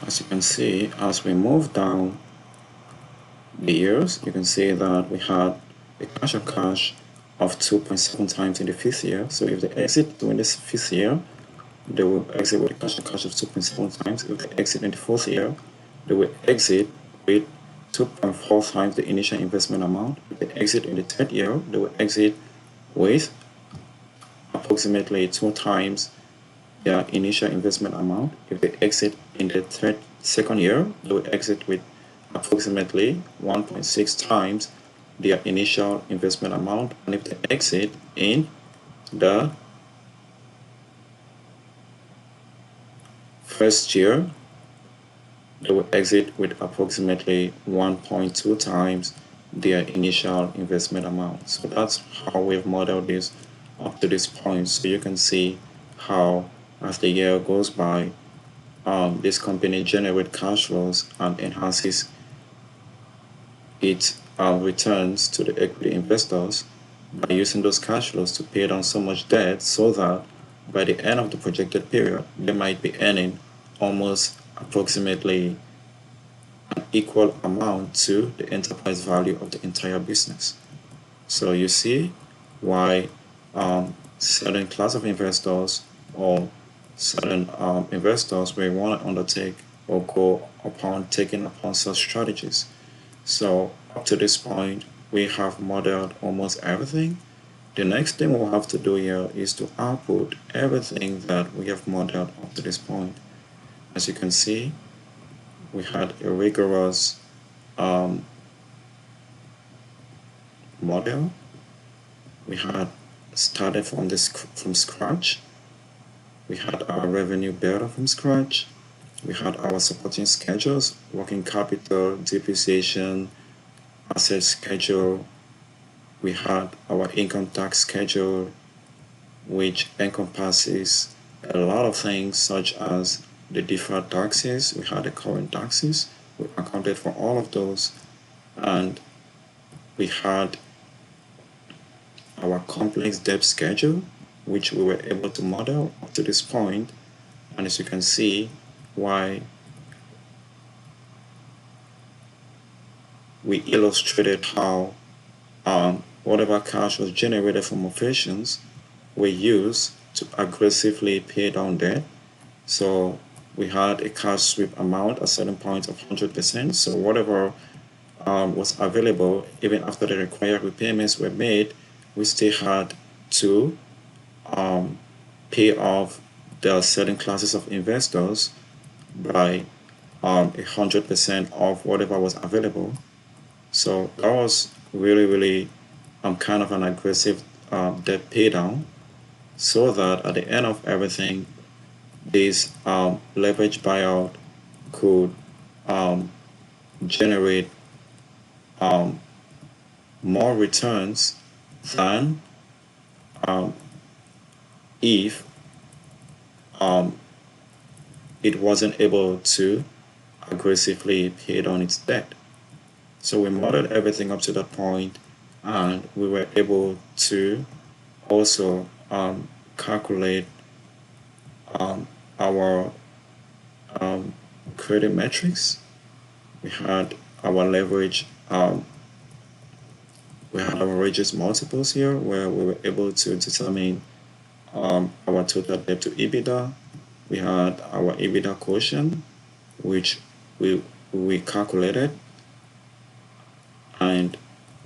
As you can see, as we move down the years, you can see that we had a cash on cash of 2.7 times in the fifth year. So if they exit during this fifth year, they will exit with a cash on cash of 2.7 times. If they exit in the fourth year, they will exit with 2.4 times the initial investment amount. If they exit in the third year, they will exit with approximately 2 times their initial investment amount. If they exit in the second year, they will exit with approximately 1.6 times their initial investment amount. And if they exit in the first year, they will exit with approximately 1.2 times their initial investment amount. So that's how we've modeled this up to this point. So you can see how as the year goes by, this company generates cash flows and enhances its returns to the equity investors by using those cash flows to pay down so much debt so that by the end of the projected period, they might be earning almost approximately an equal amount to the enterprise value of the entire business. So you see why certain class of investors or certain investors may want to undertake or go upon taking upon such strategies. So up to this point, we have modeled almost everything. The next thing we'll have to do here is to output everything that we have modeled up to this point. As you can see, we had a rigorous model. We had started from scratch. We had our revenue builder from scratch. We had our supporting schedules, working capital, depreciation, asset schedule. We had our income tax schedule, which encompasses a lot of things such as the deferred taxes. We had the current taxes. We accounted for all of those. And we had our complex debt schedule, which we were able to model up to this point. And as you can see, why we illustrated how whatever cash was generated from operations we used to aggressively pay down debt. So we had a cash sweep amount at certain points of 100%. So whatever was available, even after the required repayments were made, we still had to pay off the certain classes of investors by 100% of whatever was available. So that was really kind of an aggressive debt pay down, so that at the end of everything, this leverage buyout could generate more returns than if it wasn't able to aggressively pay down its debt. So we modeled everything up to that point, and we were able to also calculate our credit metrics. We had our leverage, we had our Regis multiples here, where we were able to determine our total debt to EBITDA. We had our EBITDA quotient, which we calculated, and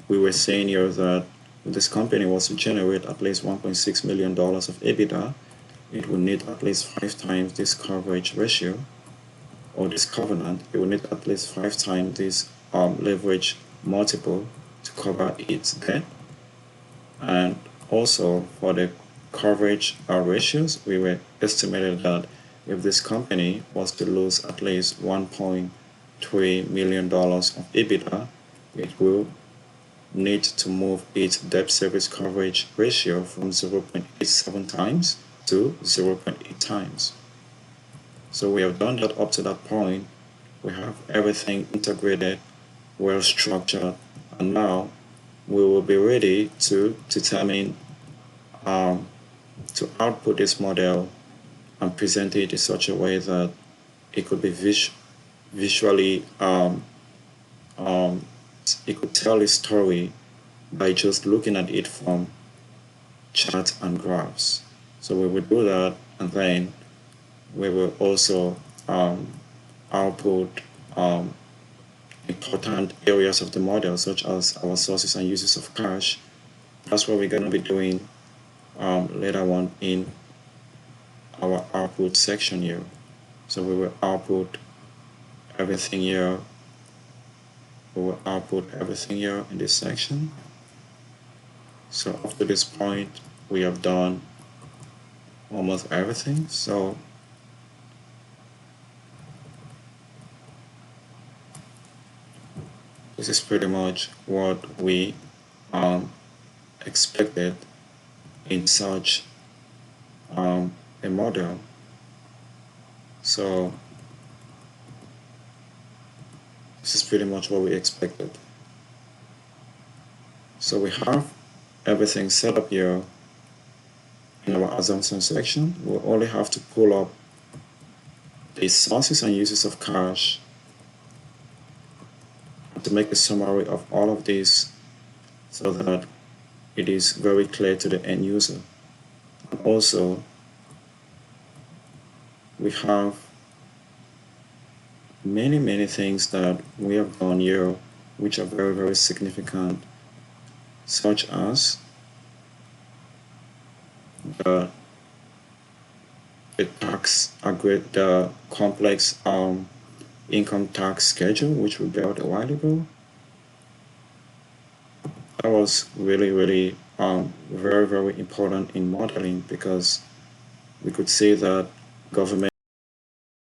we were saying here that if this company was to generate at least $1.6 million of EBITDA, it would need at least 5 times this coverage ratio, or this covenant. It would need at least 5 times this leverage multiple to cover its debt. And also for the coverage ratios, we were estimated that if this company was to lose at least $1.3 million of EBITDA, it will need to move its debt service coverage ratio from 0.87 times to 0.8 times. So we have done that up to that point. We have everything integrated, well structured, and now we will be ready to determine to output this model and present it in such a way that it could be visually, it could tell a story by just looking at it from charts and graphs. So we will do that, and then we will also output important areas of the model, such as our sources and uses of cash. That's what we're going to be doing later on in our output section here. So we will output everything here. We will output everything here in this section. So up to this point, we have done almost everything. So this is pretty much what we expected in such a model. So this is pretty much what we expected. So we have everything set up here in our assumption section. We'll only have to pull up the sources and uses of cash to make a summary of all of this so that it is very clear to the end user. And also, we have many things that we have done here which are very significant, such as the complex income tax schedule, which we built a while ago. That was really very important in modeling, because we could see that government